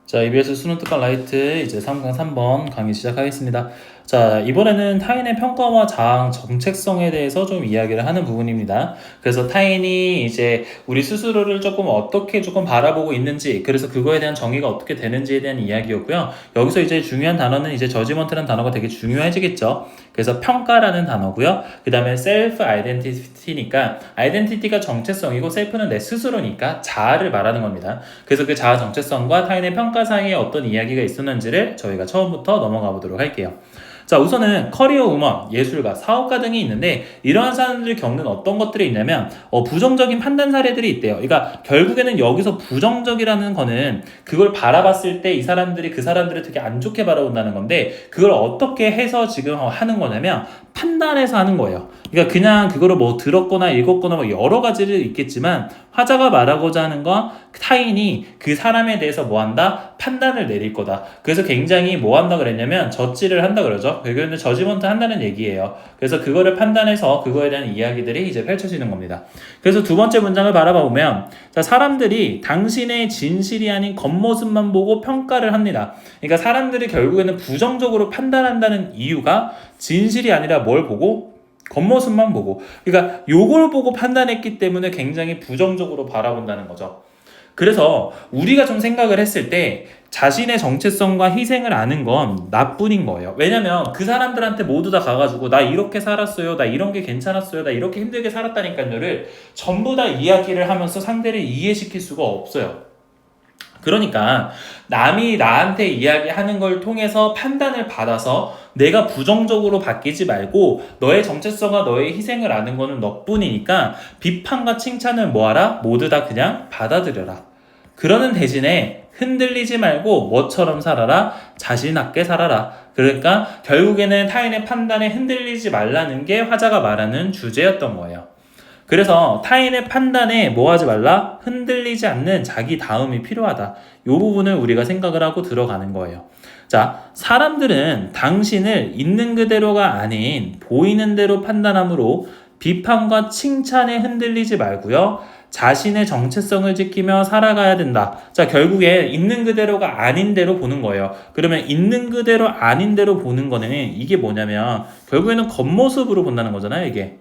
자, EBS 수능 특강 라이트 이제 3강 3번 강의 시작하겠습니다. 자, 이번에는 타인의 평가와 자아 정체성에 대해서 좀 이야기를 하는 부분입니다. 그래서 타인이 이제 우리 스스로를 조금 바라보고 있는지, 그래서 그거에 대한 정의가 어떻게 되는지에 대한 이야기였고요. 여기서 이제 중요한 단어는 이제 저지먼트라는 단어가 되게 중요해지겠죠. 그래서 평가라는 단어고요. 그 다음에 셀프 아이덴티티니까 아이덴티티가 정체성이고 셀프는 내 스스로니까 자아를 말하는 겁니다. 그래서 그 자아 정체성과 타인의 평가 사이에 어떤 이야기가 있었는지를 저희가 처음부터 넘어가 보도록 할게요. 자, 우선은 커리어 우먼, 예술가, 사업가 등이 있는데 이러한 사람들이 겪는 어떤 것들이 있냐면 부정적인 판단 사례들이 있대요. 그러니까 결국에는 여기서 부정적이라는 거는 그걸 바라봤을 때 이 사람들이 그 사람들을 되게 안 좋게 바라본다는 건데 그걸 어떻게 해서 지금 하는 거냐면 판단해서 하는 거예요. 그러니까 그냥 그거를 뭐 들었거나 읽었거나 뭐 여러 가지를 있겠지만 화자가 말하고자 하는 건 타인이 그 사람에 대해서 뭐 한다? 판단을 내릴 거다. 그래서 굉장히 뭐 한다 그랬냐면 젖질을 한다 그러죠. 결국에는 저지먼트 한다는 얘기예요. 그래서 그거를 판단해서 그거에 대한 이야기들이 이제 펼쳐지는 겁니다. 그래서 두 번째 문장을 바라봐 보면 자, 사람들이 당신의 진실이 아닌 겉모습만 보고 평가를 합니다. 그러니까 사람들이 결국에는 부정적으로 판단한다는 이유가 진실이 아니라 뭘 보고? 겉모습만 보고. 그러니까 요걸 보고 판단했기 때문에 굉장히 부정적으로 바라본다는 거죠. 그래서 우리가 좀 생각을 했을 때 자신의 정체성과 희생을 아는 건 나뿐인 거예요. 왜냐면 그 사람들한테 모두 다 가가지고 나 이렇게 살았어요, 나 이런 게 괜찮았어요, 나 이렇게 힘들게 살았다니까요를 전부 다 이야기를 하면서 상대를 이해시킬 수가 없어요. 그러니까 남이 나한테 이야기하는 걸 통해서 판단을 받아서 내가 부정적으로 바뀌지 말고 너의 정체성과 너의 희생을 아는 거는 너뿐이니까 비판과 칭찬을 뭐하라? 모두 다 그냥 받아들여라. 그러는 대신에 흔들리지 말고 뭐처럼 살아라? 자신있게 살아라. 그러니까 결국에는 타인의 판단에 흔들리지 말라는 게 화자가 말하는 주제였던 거예요. 그래서 타인의 판단에 뭐 하지 말라? 흔들리지 않는 자기 다음이 필요하다. 이 부분을 우리가 생각을 하고 들어가는 거예요. 자, 사람들은 당신을 있는 그대로가 아닌 보이는 대로 판단하므로 비판과 칭찬에 흔들리지 말고요. 자신의 정체성을 지키며 살아가야 된다. 자, 결국에 있는 그대로가 아닌 대로 보는 거예요. 그러면 있는 그대로 아닌 대로 보는 거는 이게 뭐냐면 결국에는 겉모습으로 본다는 거잖아요, 이게.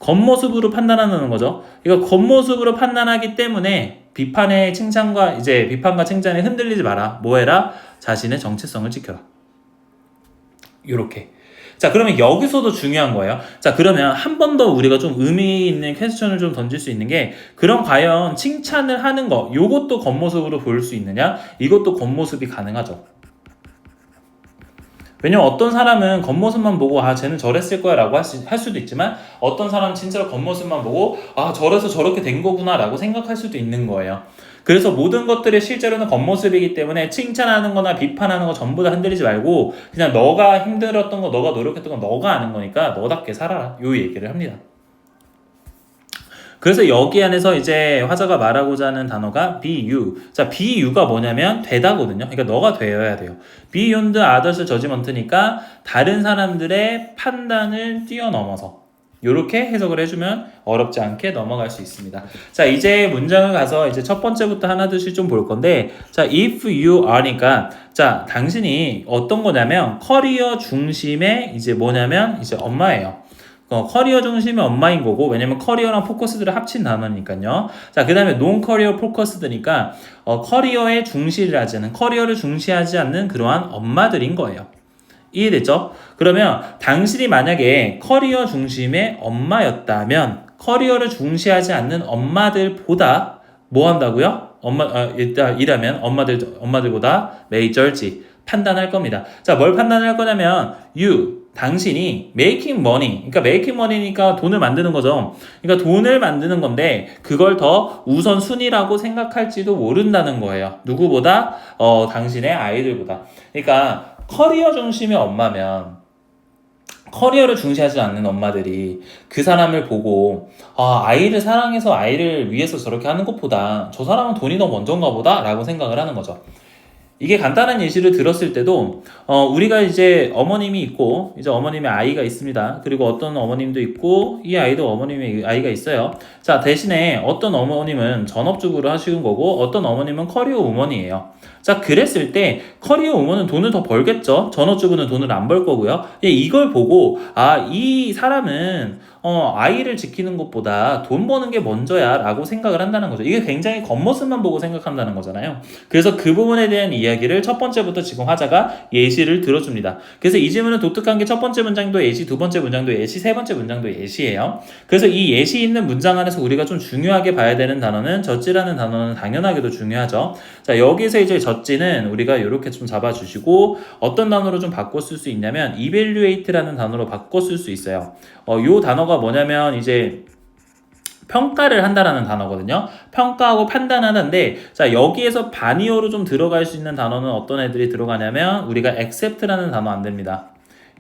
겉모습으로 판단하는 거죠. 이거 겉모습으로 판단하기 때문에 비판과 칭찬에 흔들리지 마라. 뭐 해라? 자신의 정체성을 지켜라. 요렇게. 자, 그러면 여기서도 중요한 거예요. 자, 그러면 한 번 더 우리가 좀 의미 있는 퀘스천을 좀 던질 수 있는 게 그럼 과연 칭찬을 하는 거 요것도 겉모습으로 볼 수 있느냐? 이것도 겉모습이 가능하죠. 왜냐면 어떤 사람은 겉모습만 보고 쟤는 저랬을 거야 라고 할 수도 있지만 어떤 사람은 진짜로 겉모습만 보고 저래서 저렇게 된 거구나 라고 생각할 수도 있는 거예요. 그래서 모든 것들이 실제로는 겉모습이기 때문에 칭찬하는 거나 비판하는 거 전부 다 흔들리지 말고 그냥 너가 힘들었던 거 너가 노력했던 거 너가 아는 거니까 너답게 살아라 요 얘기를 합니다. 그래서 여기 안에서 이제 화자가 말하고자 하는 단어가 be you. 자, be you가 뭐냐면 되다거든요. 그러니까 너가 되어야 돼요. beyond others judgment니까 다른 사람들의 판단을 뛰어넘어서 이렇게 해석을 해주면 어렵지 않게 넘어갈 수 있습니다. 자, 이제 문장을 가서 이제 첫 번째부터 하나둘씩 좀 볼 건데, 자, if you are니까, 자, 당신이 어떤 거냐면 커리어 중심의 이제 뭐냐면 이제 엄마예요. 커리어 중심의 엄마인 거고 왜냐면 커리어랑 포커스들을 합친 단어니까요. 자, 그 다음에 논 커리어 포커스드니까 커리어를 중시하지 않는 그러한 엄마들인 거예요. 이해됐죠? 그러면 당신이 만약에 커리어 중심의 엄마였다면 커리어를 중시하지 않는 엄마들보다 뭐 한다고요? 이라면 엄마들보다 메이저지 판단할 겁니다. 자, 뭘 판단할 거냐면 당신이 making money, 그러니까 making money니까 돈을 만드는 거죠. 그러니까 돈을 만드는 건데 그걸 더 우선순위라고 생각할지도 모른다는 거예요. 누구보다? 당신의 아이들보다. 그러니까 커리어 중심의 엄마면 커리어를 중시하지 않는 엄마들이 그 사람을 보고 아이를 사랑해서 아이를 위해서 저렇게 하는 것보다 저 사람은 돈이 더 먼저인가 보다 라고 생각을 하는 거죠. 이게 간단한 예시를 들었을 때도 우리가 이제 어머님이 있고 이제 어머님의 아이가 있습니다. 그리고 어떤 어머님도 있고 이 아이도 어머님의 아이가 있어요. 자, 대신에 어떤 어머님은 전업주부를 하시는 거고 어떤 어머님은 커리어 우먼이에요. 자, 그랬을 때 커리어 우먼은 돈을 더 벌겠죠. 전업주부는 돈을 안 벌 거고요. 이걸 보고 이 사람은 아이를 지키는 것보다 돈 버는 게 먼저야 라고 생각을 한다는 거죠. 이게 굉장히 겉모습만 보고 생각한다는 거잖아요. 그래서 그 부분에 대한 이야기를 첫 번째부터 지금 화자가 예시를 들어줍니다. 그래서 이 질문은 독특한 게 첫 번째 문장도 예시, 두 번째 문장도 예시, 세 번째 문장도 예시예요. 그래서 이 예시 있는 문장 안에서 우리가 좀 중요하게 봐야 되는 단어는 젖지라는 단어는 당연하게도 중요하죠. 자, 여기서 이제 젖지는 우리가 이렇게 좀 잡아주시고 어떤 단어로 좀 바꿔 쓸 수 있냐면 evaluate라는 단어로 바꿔 쓸 수 있어요. 요 단어가 뭐냐면 이제 평가를 한다라는 단어거든요. 평가하고 판단하는데 자, 여기에서 반이어로 좀 들어갈 수 있는 단어는 어떤 애들이 들어가냐면 우리가 accept라는 단어 안 됩니다.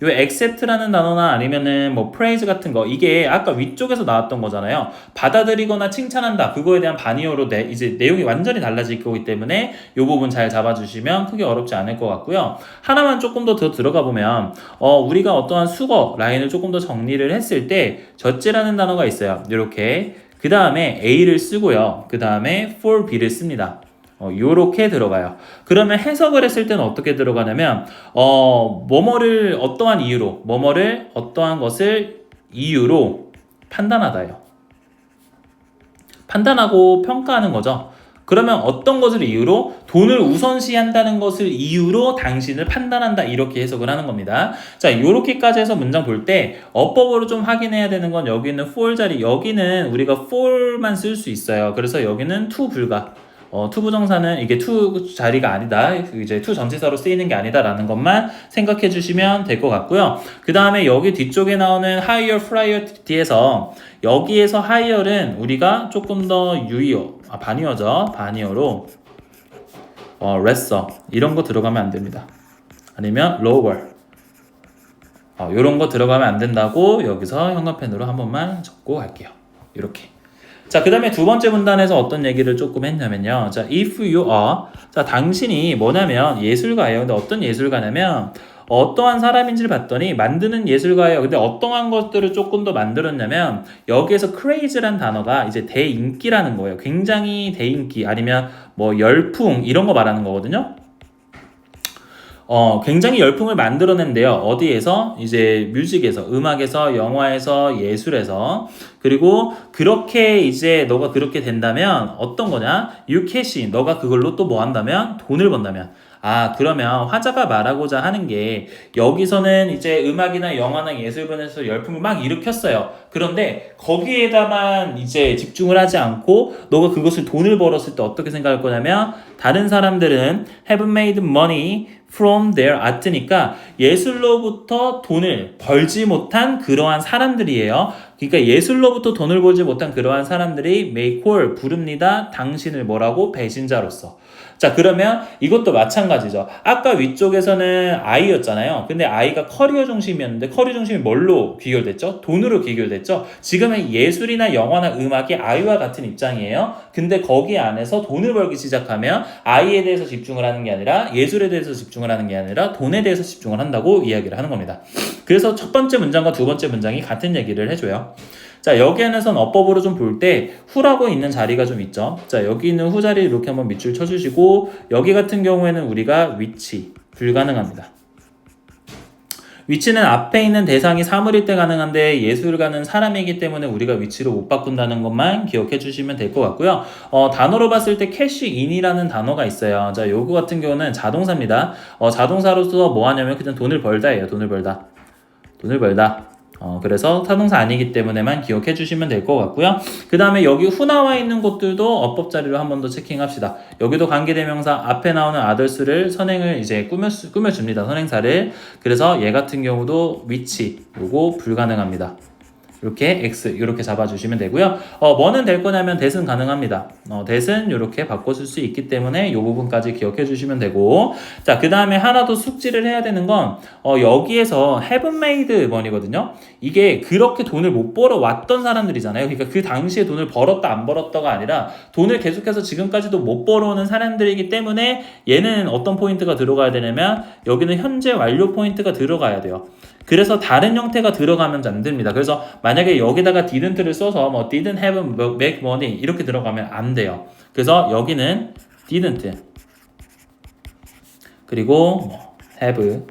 요 accept라는 단어나 아니면은 뭐 praise 같은 거 이게 아까 위쪽에서 나왔던 거잖아요. 받아들이거나 칭찬한다. 그거에 대한 반이어로 이제 내용이 완전히 달라질 거기 때문에 요 부분 잘 잡아주시면 크게 어렵지 않을 것 같고요. 하나만 조금 더 들어가 보면 우리가 어떠한 수거 라인을 조금 더 정리를 했을 때 젖지라는 단어가 있어요. 이렇게 그 다음에 A를 쓰고요. 그 다음에 for B를 씁니다. 요렇게 들어가요. 그러면 해석을 했을 때는 어떻게 들어가냐면 뭐뭐를 어떠한 이유로 뭐뭐를 어떠한 것을 이유로 판단하다요. 판단하고 평가하는 거죠. 그러면 어떤 것을 이유로 돈을 우선시한다는 것을 이유로 당신을 판단한다 이렇게 해석을 하는 겁니다. 자, 요렇게까지 해서 문장 볼 때 어법으로 좀 확인해야 되는 건 여기 있는 for 자리 여기는 우리가 for만 쓸 수 있어요. 그래서 여기는 to 불가. to 부정사는 이게 to 자리가 아니다. 이제 to 전치사로 쓰이는 게 아니다라는 것만 생각해 주시면 될 것 같고요. 그 다음에 여기 뒤쪽에 나오는 higher priority에서 여기에서 higher은 우리가 조금 더 반이어죠. 반이어로 lesser 이런 거 들어가면 안 됩니다. 아니면 lower 이런 거 들어가면 안 된다고 여기서 형광펜으로 한 번만 적고 갈게요. 이렇게. 자, 그 다음에 두 번째 문단에서 어떤 얘기를 조금 했냐면요. 자, if you are. 자, 당신이 뭐냐면 예술가예요. 근데 어떤 예술가냐면 어떠한 사람인지를 봤더니 만드는 예술가예요. 근데 어떠한 것들을 조금 더 만들었냐면 여기에서 crazy란 단어가 이제 대인기라는 거예요. 굉장히 대인기 아니면 뭐 열풍 이런 거 말하는 거거든요. 굉장히 열풍을 만들어낸대요. 어디에서? 이제 뮤직에서, 음악에서, 영화에서, 예술에서. 그리고 그렇게 이제 너가 그렇게 된다면 어떤 거냐? You cash in. 너가 그걸로 또 뭐 한다면? 돈을 번다면. 그러면 화자가 말하고자 하는 게 여기서는 이제 음악이나 영화나 예술분에서 열풍을 막 일으켰어요. 그런데 거기에다만 이제 집중을 하지 않고 너가 그것을 돈을 벌었을 때 어떻게 생각할 거냐면 다른 사람들은 have made money from their art니까 예술로부터 돈을 벌지 못한 그러한 사람들이에요. 그러니까 예술로부터 돈을 벌지 못한 그러한 사람들이 may call 부릅니다. 당신을 뭐라고? 배신자로서. 자, 그러면 이것도 마찬가지죠. 아까 위쪽에서는 I였잖아요. 근데 I가 커리어 중심이었는데 커리어 중심이 뭘로 귀결됐죠? 돈으로 귀결됐죠? 지금은 예술이나 영화나 음악이 I와 같은 입장이에요. 근데 거기 안에서 돈을 벌기 시작하면 I에 대해서 집중을 하는 게 아니라 예술에 대해서 집중을 하는 게 아니라 돈에 대해서 집중을 한다고 이야기를 하는 겁니다. 그래서 첫 번째 문장과 두 번째 문장이 같은 얘기를 해줘요. 자, 여기 안에서는 어법으로 좀 볼 때 후라고 있는 자리가 좀 있죠. 자, 여기 있는 후 자리 이렇게 한번 밑줄 쳐주시고 여기 같은 경우에는 우리가 위치 불가능합니다. 위치는 앞에 있는 대상이 사물일 때 가능한데 예술가는 사람이기 때문에 우리가 위치를 못 바꾼다는 것만 기억해 주시면 될 것 같고요. 단어로 봤을 때 cash in이라는 단어가 있어요. 자, 요거 같은 경우는 자동사입니다. 자동사로서 뭐 하냐면 그냥 돈을 벌다예요. 돈을 벌다. 그래서 타동사 아니기 때문에만 기억해 주시면 될 것 같고요. 그 다음에 여기 후 나와 있는 것들도 어법 자리로 한 번 더 체킹합시다. 여기도 관계대명사 앞에 나오는 others를 선행을 이제 꾸며줍니다. 선행사를. 그래서 얘 같은 경우도 위치 요거 불가능합니다. 이렇게 x 이렇게 잡아주시면 되고요. 뭐는 될 거냐면 that은 가능합니다. that은 이렇게 바꿔줄 수 있기 때문에 이 부분까지 기억해 주시면 되고, 자, 그 다음에 하나 더 숙지를 해야 되는 건 여기에서 have made money거든요. 이게 그렇게 돈을 못 벌어 왔던 사람들이잖아요. 그러니까 그 당시에 돈을 벌었다 안 벌었다가 아니라 돈을 계속해서 지금까지도 못 벌어오는 사람들이기 때문에 얘는 어떤 포인트가 들어가야 되냐면 여기는 현재 완료 포인트가 들어가야 돼요. 그래서 다른 형태가 들어가면 안 됩니다. 그래서 만약에 여기다가 didn't를 써서 뭐 didn't have make money 이렇게 들어가면 안 돼요. 그래서 여기는 didn't 그리고 뭐 have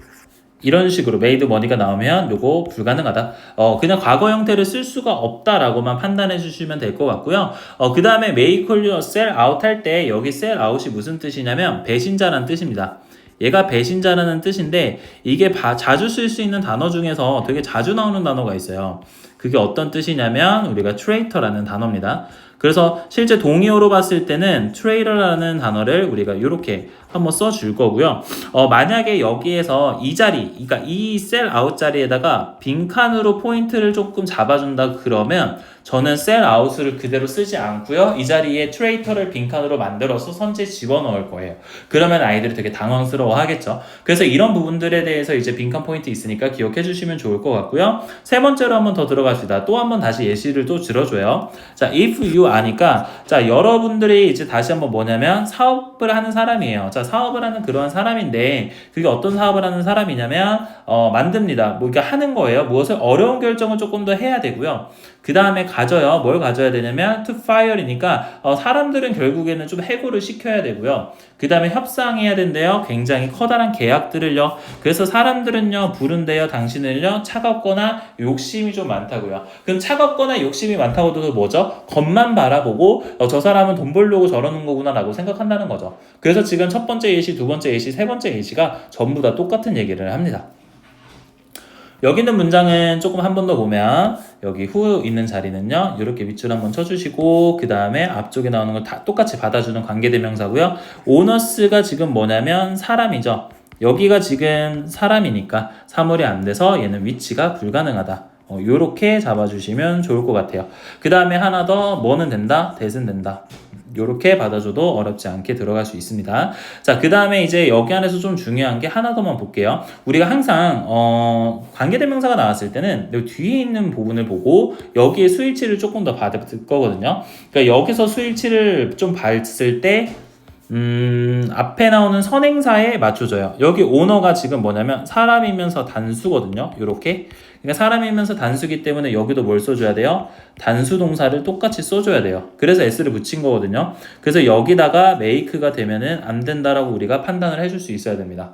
이런 식으로 made money가 나오면 요거 불가능하다. 그냥 과거 형태를 쓸 수가 없다라고만 판단해 주시면 될 것 같고요. 그 다음에 make or sell out 할 때 여기 sell out이 무슨 뜻이냐면 배신자라는 뜻입니다. 얘가 배신자라는 뜻인데 이게 자주 쓸 수 있는 단어 중에서 되게 자주 나오는 단어가 있어요. 그게 어떤 뜻이냐면 우리가 traitor라는 단어입니다. 그래서 실제 동의어로 봤을 때는 traitor라는 단어를 우리가 이렇게 한번 써줄 거고요. 만약에 여기에서 이 자리, 그러니까 이 sell out 자리에다가 빈칸으로 포인트를 조금 잡아준다 그러면 저는 sell out을 그대로 쓰지 않고요. 이 자리에 traitor를 빈칸으로 만들어서 선지에 집어넣을 거예요. 그러면 아이들이 되게 당황스러워 하겠죠. 그래서 이런 부분들에 대해서 이제 빈칸 포인트 있으니까 기억해 주시면 좋을 것 같고요. 세 번째로 한번 더 들어갑시다. 또 한번 다시 예시를 또 들어줘요. 자, if you 아니까 자, 여러분들이 이제 다시 한번 뭐냐면 사업을 하는 사람이에요. 자, 사업을 하는 그러한 사람인데 그게 어떤 사업을 하는 사람이냐면 만듭니다. 뭐 그러니까 하는 거예요. 무엇을 어려운 결정을 조금 더 해야 되고요. 그 다음에 가져요. 뭘 가져야 되냐면 to fire이니까 사람들은 결국에는 좀 해고를 시켜야 되고요. 그 다음에 협상해야 된대요. 굉장히 커다란 계약들을요. 그래서 사람들은요 부른대요. 당신을요 차갑거나 욕심이 좀 많다고요. 그럼 차갑거나 욕심이 많다고도 뭐죠? 겉만 바라보고 저 사람은 돈 벌려고 저러는 거구나 라고 생각한다는 거죠. 그래서 지금 첫 번째 예시, 두 번째 예시, 세 번째 예시가 전부 다 똑같은 얘기를 합니다. 여기 있는 문장은 조금 한 번 더 보면 여기 후 있는 자리는요 이렇게 밑줄 한번 쳐주시고 그 다음에 앞쪽에 나오는 걸 다 똑같이 받아주는 관계대명사고요. 오너스가 지금 뭐냐면 사람이죠. 여기가 지금 사람이니까 사물이 안 돼서 얘는 위치가 불가능하다. 요렇게 잡아주시면 좋을 것 같아요. 그 다음에 하나 더 뭐는 된다? that은 된다. 요렇게 받아줘도 어렵지 않게 들어갈 수 있습니다. 자, 그 다음에 이제 여기 안에서 좀 중요한 게 하나 더만 볼게요. 우리가 항상 관계대명사가 나왔을 때는 여기 뒤에 있는 부분을 보고 여기에 수일치를 조금 더 받을 거거든요. 그러니까 여기서 수일치를 좀 봤을 때 앞에 나오는 선행사에 맞춰줘요. 여기 오너가 지금 뭐냐면 사람이면서 단수거든요. 요렇게. 그러니까 사람이면서 단수기 때문에 여기도 뭘 써줘야 돼요? 단수 동사를 똑같이 써줘야 돼요. 그래서 s를 붙인 거거든요. 그래서 여기다가 make가 되면은 안 된다라고 우리가 판단을 해줄 수 있어야 됩니다.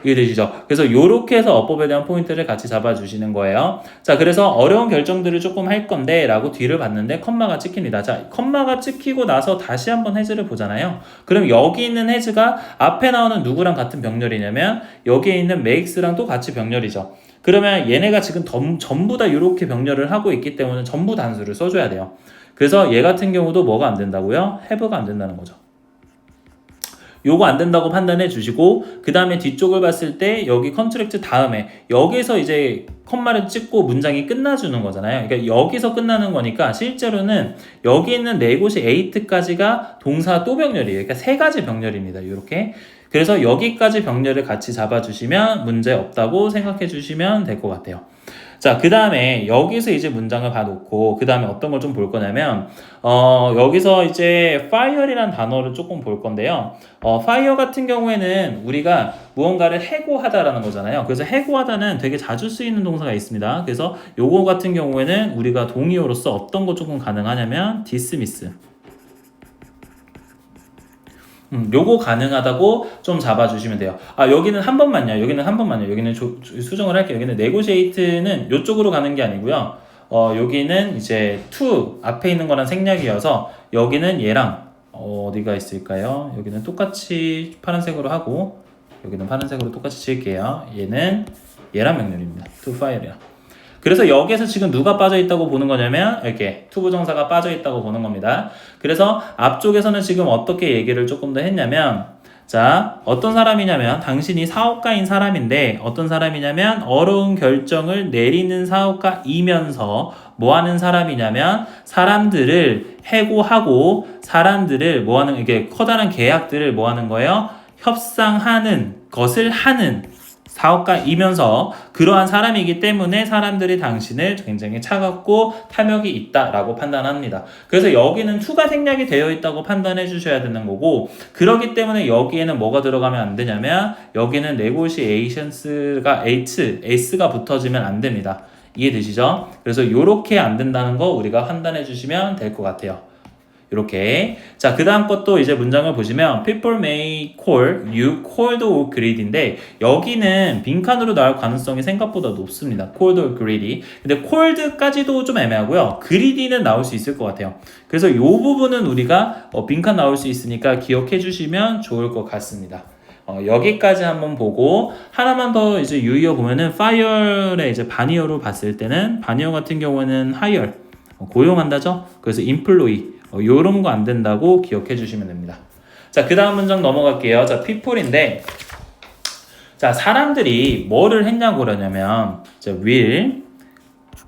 이해되시죠? 그래서 요렇게 해서 어법에 대한 포인트를 같이 잡아주시는 거예요. 자, 그래서 어려운 결정들을 조금 할 건데 라고 뒤를 봤는데 컴마가 찍힙니다. 자, 컴마가 찍히고 나서 다시 한번 해즈를 보잖아요. 그럼 여기 있는 해즈가 앞에 나오는 누구랑 같은 병렬이냐면 여기에 있는 makes랑 또 같이 병렬이죠. 그러면 얘네가 지금 전부 다 이렇게 병렬을 하고 있기 때문에 전부 단수를 써줘야 돼요. 그래서 얘 같은 경우도 뭐가 안 된다고요? have가 안 된다는 거죠. 요거 안 된다고 판단해 주시고 그 다음에 뒤쪽을 봤을 때 여기 컨트랙트 다음에 여기서 이제 컴마를 찍고 문장이 끝나주는 거잖아요. 그러니까 여기서 끝나는 거니까 실제로는 여기 있는 네 곳이 8까지가 동사 또 병렬이에요. 그러니까 세 가지 병렬입니다. 이렇게. 그래서 여기까지 병렬을 같이 잡아주시면 문제 없다고 생각해 주시면 될 것 같아요. 자, 그 다음에 여기서 이제 문장을 봐놓고 그 다음에 어떤 걸 좀 볼 거냐면 여기서 이제 fire이라는 단어를 조금 볼 건데요. fire 같은 경우에는 우리가 무언가를 해고하다라는 거잖아요. 그래서 해고하다는 되게 자주 쓰이는 동사가 있습니다. 그래서 요거 같은 경우에는 우리가 동의어로서 어떤 거 조금 가능하냐면 dismiss. 요거 가능하다고 좀 잡아주시면 돼요. 아, 여기는 한 번만요. 여기는 한 번만요. 여기는 수정을 할게요. 여기는 negotiate는 요쪽으로 가는 게 아니고요. 여기는 이제 to 앞에 있는 거랑 생략이어서 여기는 얘랑 어디가 있을까요? 여기는 똑같이 파란색으로 하고 여기는 파란색으로 똑같이 칠게요. 얘는 얘랑 명령입니다. to fire이랑. 그래서 여기에서 지금 누가 빠져있다고 보는 거냐면 이렇게 투부정사가 빠져있다고 보는 겁니다. 그래서 앞쪽에서는 지금 어떻게 얘기를 조금 더 했냐면 자, 어떤 사람이냐면 당신이 사업가인 사람인데 어떤 사람이냐면 어려운 결정을 내리는 사업가이면서 뭐 하는 사람이냐면 사람들을 해고하고 사람들을 뭐 하는 이게 커다란 계약들을 뭐 하는 거예요? 협상하는 것을 하는 사업가이면서 그러한 사람이기 때문에 사람들이 당신을 굉장히 차갑고 탐욕이 있다라고 판단합니다. 그래서 여기는 to가 생략이 되어 있다고 판단해 주셔야 되는 거고 그렇기 때문에 여기에는 뭐가 들어가면 안 되냐면 여기는 negotiations가 S가 붙어지면 안 됩니다. 이해되시죠? 그래서 이렇게 안 된다는 거 우리가 판단해 주시면 될 것 같아요. 이렇게. 자, 그 다음 것도 이제 문장을 보시면 people may call you cold or greedy인데 여기는 빈칸으로 나올 가능성이 생각보다 높습니다. cold or greedy. 근데 cold까지도 좀 애매하고요. greedy는 나올 수 있을 것 같아요. 그래서 이 부분은 우리가 빈칸 나올 수 있으니까 기억해 주시면 좋을 것 같습니다. 여기까지 한번 보고 하나만 더 이제 유의어 보면은 fire의 이제 반의어로 봤을 때는 반의어 같은 경우는 hire 고용한다죠. 그래서 employee 요런 거 안 된다고 기억해 주시면 됩니다. 자, 그 다음 문장 넘어갈게요. 자, people인데 자, 사람들이 뭐를 했냐고 그러냐면 자, will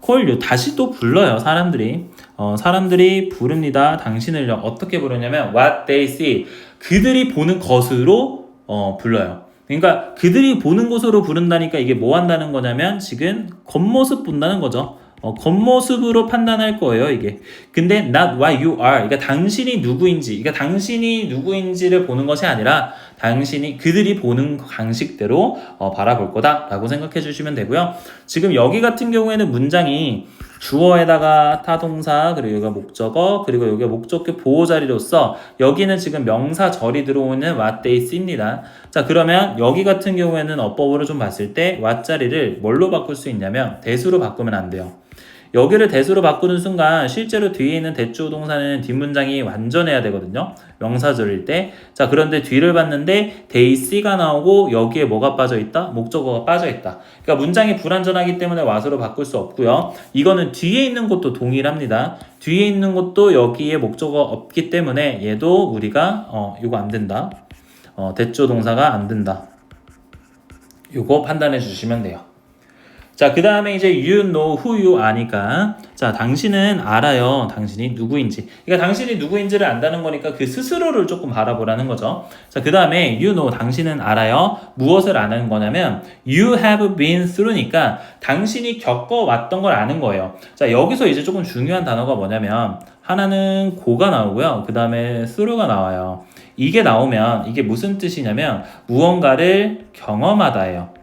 call you 다시 또 불러요. 사람들이 부릅니다. 당신을요. 어떻게 부르냐면 what they see 그들이 보는 것으로 불러요. 그러니까 그들이 보는 것으로 부른다니까 이게 뭐 한다는 거냐면 지금 겉모습 본다는 거죠. 겉모습으로 판단할 거예요, 이게. 근데 not what you are. 그러니까 당신이 누구인지, 그러니까 당신이 누구인지를 보는 것이 아니라 그들이 보는 방식대로 바라볼 거다라고 생각해 주시면 되고요. 지금 여기 같은 경우에는 문장이 주어에다가 타동사, 그리고 여기가 목적어, 그리고 여기가 목적격 보호자리로서 여기는 지금 명사절이 들어오는 what they see입니다. 자, 그러면 여기 같은 경우에는 어법으로 좀 봤을 때 what 자리를 뭘로 바꿀 수 있냐면 대수로 바꾸면 안 돼요. 여기를 대수로 바꾸는 순간 실제로 뒤에 있는 대조 동사는 뒷문장이 완전해야 되거든요. 명사절일 때. 자, 그런데 뒤를 봤는데 they see가 나오고 여기에 뭐가 빠져있다? 목적어가 빠져있다. 그러니까 문장이 불완전하기 때문에 what으로 바꿀 수 없고요. 이거는 뒤에 있는 것도 동일합니다. 뒤에 있는 것도 여기에 목적어가 없기 때문에 얘도 우리가 이거 안 된다. 대조 동사가 안 된다. 이거 판단해 주시면 돼요. 자, 그 다음에 이제 you know who you 아니까 자, 당신은 알아요. 당신이 누구인지. 그러니까 당신이 누구인지를 안다는 거니까 그 스스로를 조금 바라보라는 거죠. 자, 그 다음에 you know 당신은 알아요. 무엇을 아는 거냐면 you have been through니까 당신이 겪어왔던 걸 아는 거예요. 자, 여기서 이제 조금 중요한 단어가 뭐냐면 하나는 go가 나오고요. 그 다음에 through가 나와요. 이게 나오면 이게 무슨 뜻이냐면 무언가를 경험하다예요.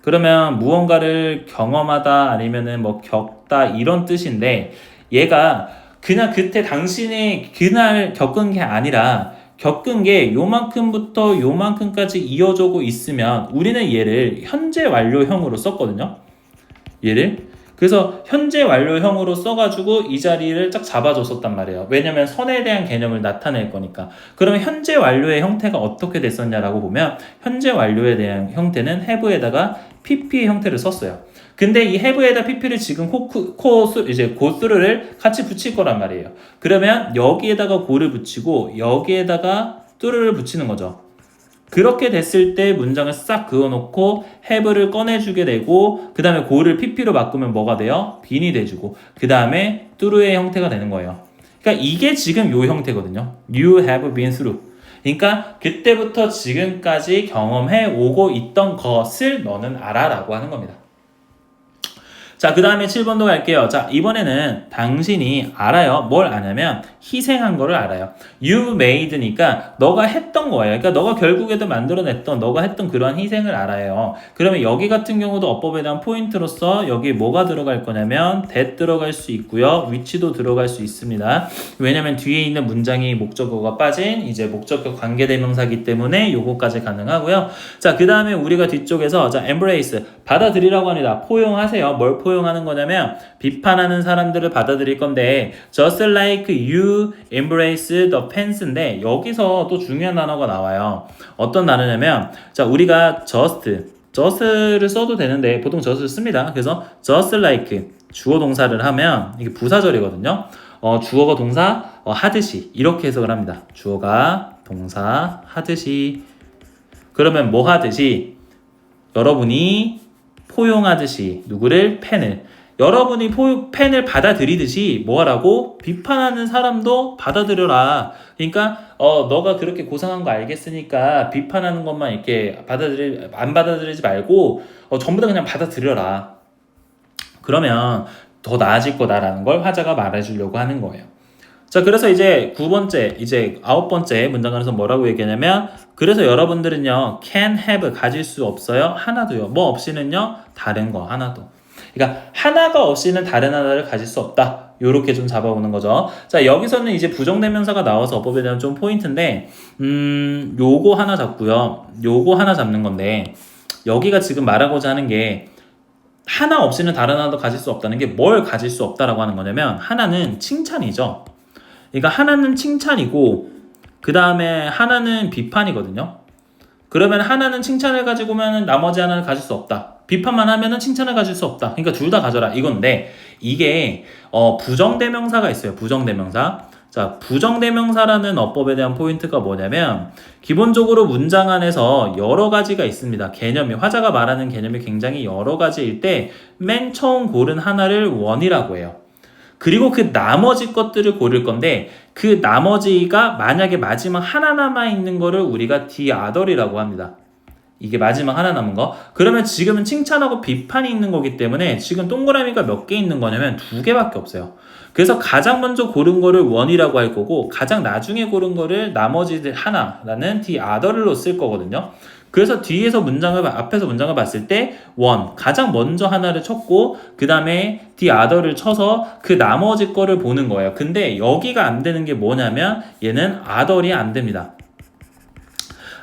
그러면 무언가를 경험하다 아니면은 뭐 겪다 이런 뜻인데 얘가 그냥 그때 당신이 그날 겪은 게 아니라 겪은 게 요만큼부터 요만큼까지 이어져고 있으면 우리는 얘를 현재 완료형으로 썼거든요. 얘를. 그래서 현재 완료형으로 써가지고 이 자리를 쫙 잡아줬었단 말이에요. 왜냐면 선에 대한 개념을 나타낼 거니까. 그러면 현재 완료의 형태가 어떻게 됐었냐라고 보면 현재 완료에 대한 형태는 have에다가 pp의 형태를 썼어요. 근데 이 have에다 pp를 지금 이제 고수를 같이 붙일 거란 말이에요. 그러면 여기에다가 고를 붙이고 여기에다가 뚜루를 붙이는 거죠. 그렇게 됐을 때 문장을 싹 그어놓고 have를 꺼내주게 되고 그 다음에 go를 pp로 바꾸면 뭐가 돼요? bean이 돼주고 그 다음에 through의 형태가 되는 거예요. 그러니까 이게 지금 요 형태거든요. You have been through. 그러니까 그때부터 지금까지 경험해 오고 있던 것을 너는 알아 라고 하는 겁니다. 자, 그 다음에 7번도 갈게요. 자, 이번에는 당신이 알아요. 뭘 아냐면 희생한 거를 알아요. You made니까 너가 했던 거예요. 그러니까 너가 결국에도 만들어냈던 너가 했던 그러한 희생을 알아요. 그러면 여기 같은 경우도 어법에 대한 포인트로서 여기 뭐가 들어갈 거냐면 that 들어갈 수 있고요. which도 들어갈 수 있습니다. 왜냐면 뒤에 있는 문장이 목적어가 빠진 이제 목적격 관계대명사기 때문에 요거까지 가능하고요. 자, 그 다음에 우리가 뒤쪽에서 자, embrace 받아들이라고 합니다. 포용하세요. 뭘 포용하는 거냐면 비판하는 사람들을 받아들일 건데 just like you embrace the fans인데 여기서 또 중요한 단어가 나와요. 어떤 단어냐면 자, 우리가 just를 써도 되는데 보통 just를 씁니다. 그래서 just like 주어 동사를 하면 이게 부사절이거든요. 주어가 동사 하듯이 이렇게 해석을 합니다. 주어가 동사 하듯이 그러면 뭐 하듯이 여러분이 포용하듯이 누구를? 펜을. 여러분이 펜을 받아들이듯이 뭐 하라고? 비판하는 사람도 받아들여라. 그러니까 너가 그렇게 고상한 거 알겠으니까 비판하는 것만 이렇게 안 받아들이지 말고 전부 다 그냥 받아들여라. 그러면 더 나아질 거다라는 걸 화자가 말해주려고 하는 거예요. 자, 그래서 이제 9번째, 이제 9번째 문장에서 뭐라고 얘기하냐면, 그래서 여러분들은요, can have, 가질 수 없어요. 하나도요. 뭐 없이는요, 다른 거, 하나도. 그러니까, 하나가 없이는 다른 하나를 가질 수 없다. 요렇게 좀 잡아오는 거죠. 자, 여기서는 이제 부정대명사가 나와서 어법에 대한 좀 포인트인데, 요거 하나 잡고요. 요거 하나 잡는 건데, 여기가 지금 말하고자 하는 게, 하나 없이는 다른 하나도 가질 수 없다는 게 뭘 가질 수 없다라고 하는 거냐면, 하나는 칭찬이죠. 그러니까 하나는 칭찬이고 그 다음에 하나는 비판이거든요. 그러면 하나는 칭찬을 가지고 오면 나머지 하나는 가질 수 없다. 비판만 하면은 칭찬을 가질 수 없다. 그러니까 둘 다 가져라 이건데 이게 부정대명사가 있어요. 부정대명사. 자, 부정대명사라는 어법에 대한 포인트가 뭐냐면 기본적으로 문장 안에서 여러 가지가 있습니다. 개념이 화자가 말하는 개념이 굉장히 여러 가지일 때 맨 처음 고른 하나를 원이라고 해요. 그리고 그 나머지 것들을 고를 건데 그 나머지가 만약에 마지막 하나 남아있는 거를 우리가 the other이라고 합니다. 이게 마지막 하나 남은 거. 그러면 지금은 칭찬하고 비판이 있는 거기 때문에 지금 동그라미가 몇 개 있는 거냐면 2개밖에 없어요. 그래서 가장 먼저 고른 거를 원이라고 할 거고 가장 나중에 고른 거를 나머지들 하나라는 the other로 쓸 거거든요. 그래서 앞에서 문장을 봤을 때 원, 가장 먼저 하나를 쳤고 그 다음에 the other를 쳐서 그 나머지 거를 보는 거예요. 근데 여기가 안 되는 게 뭐냐면 얘는 other이 안 됩니다.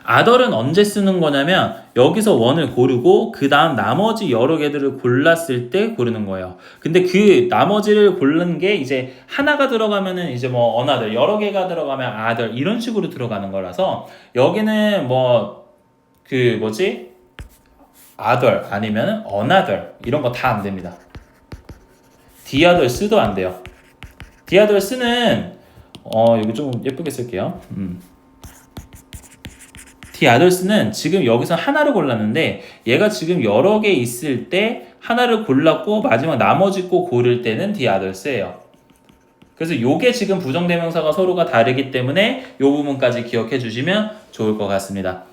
other은 언제 쓰는 거냐면 여기서 원을 고르고 그 다음 나머지 여러 개들을 골랐을 때 고르는 거예요. 근데 그 나머지를 고른 게 이제 하나가 들어가면은 이제 뭐 another, 여러 개가 들어가면 other 이런 식으로 들어가는 거라서 여기는 other 아니면 another 이런 거 다 안 됩니다. the others도 안 돼요. the others는 여기 좀 예쁘게 쓸게요. the others는 지금 여기서 하나를 골랐는데 얘가 지금 여러 개 있을 때 하나를 골랐고 마지막 나머지 거 고를 때는 the others예요. 그래서 요게 지금 부정대명사가 서로가 다르기 때문에 요 부분까지 기억해 주시면 좋을 것 같습니다.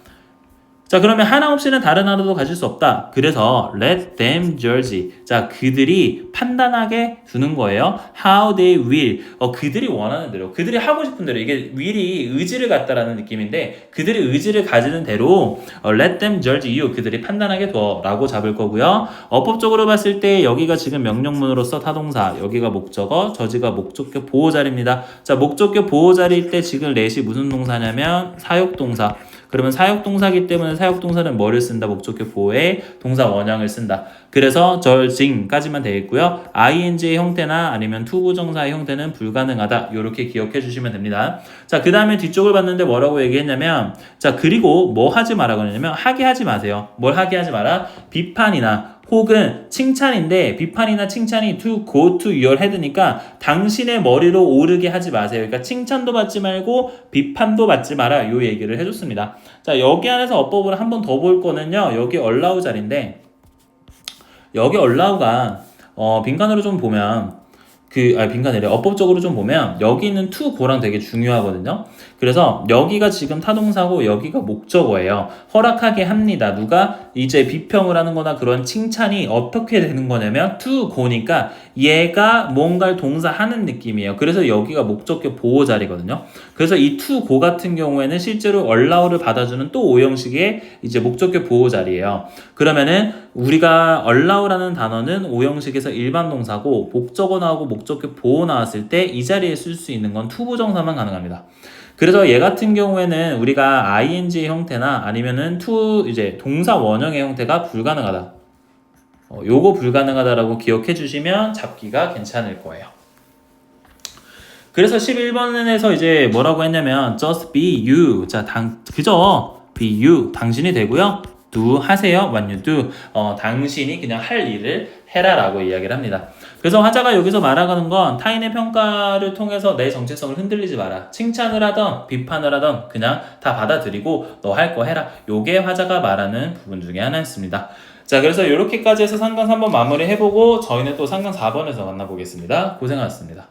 자, 그러면 하나 없이는 다른 하나도 가질 수 없다. 그래서 let them judge. 자, 그들이 판단하게 두는 거예요. How they will. 그들이 원하는 대로, 그들이 하고 싶은 대로. 이게 will이 의지를 갖다라는 느낌인데 그들이 의지를 가지는 대로 let them judge you. 그들이 판단하게 둬라고 잡을 거고요. 어법적으로 봤을 때 여기가 지금 명령문으로서 타동사, 여기가 목적어, 저지가 목적격 보호자리입니다. 자, 목적격 보호자리일 때 지금 let이 무슨 동사냐면 사역동사. 그러면 사역동사기 때문에 사역동사는 뭐를 쓴다? 목적격 보호에 동사 원형을 쓴다. 그래서 judging까지만 되어 있고요. ing의 형태나 아니면 투부정사의 형태는 불가능하다. 이렇게 기억해 주시면 됩니다. 자, 그 다음에 뒤쪽을 봤는데 뭐라고 얘기했냐면 자, 그리고 뭐 하지 마라고 했냐면 하게 하지 마세요. 뭘 하게 하지 마라? 비판이나 혹은 칭찬인데 비판이나 칭찬이 to go to your head니까 당신의 머리로 오르게 하지 마세요. 그러니까 칭찬도 받지 말고 비판도 받지 마라. 요 얘기를 해줬습니다. 자, 여기 안에서 어법을 한 번 더 볼 거는요. 여기 allow 자리인데 여기 allow가 빈칸으로 좀 보면 빈칸이래. 어법적으로 좀 보면 여기 있는 to go랑 되게 중요하거든요. 그래서 여기가 지금 타동사고 여기가 목적어예요. 허락하게 합니다. 누가 이제 비평을 하는 거나 그런 칭찬이 어떻게 되는 거냐면 to go니까 얘가 뭔가를 동사하는 느낌이에요. 그래서 여기가 목적격 보호 자리거든요. 그래서 이 to go 같은 경우에는 실제로 allow를 받아주는 또 오형식의 이제 목적격 보호 자리예요. 그러면은 우리가 allow라는 단어는 오형식에서 일반 동사고 목적어 나오고 목적격 보호 나왔을 때 이 자리에 쓸 수 있는 건 투부정사만 가능합니다. 그래서 얘 같은 경우에는 우리가 ing 형태나 아니면은 이제 동사 원형의 형태가 불가능하다. 요거 불가능하다라고 기억해 주시면 잡기가 괜찮을 거예요. 그래서 11번에서 이제 뭐라고 했냐면 just be you. 자, 그저 be you. 당신이 되고요. do 하세요. what you do. 당신이 그냥 할 일을 해라라고 이야기를 합니다. 그래서 화자가 여기서 말하는 건 타인의 평가를 통해서 내 정체성을 흔들리지 마라. 칭찬을 하던 비판을 하던 그냥 다 받아들이고 너 할 거 해라. 요게 화자가 말하는 부분 중에 하나였습니다. 자, 그래서 이렇게까지 해서 3강 3번 마무리해보고 저희는 또 3강 4번에서 만나보겠습니다. 고생하셨습니다.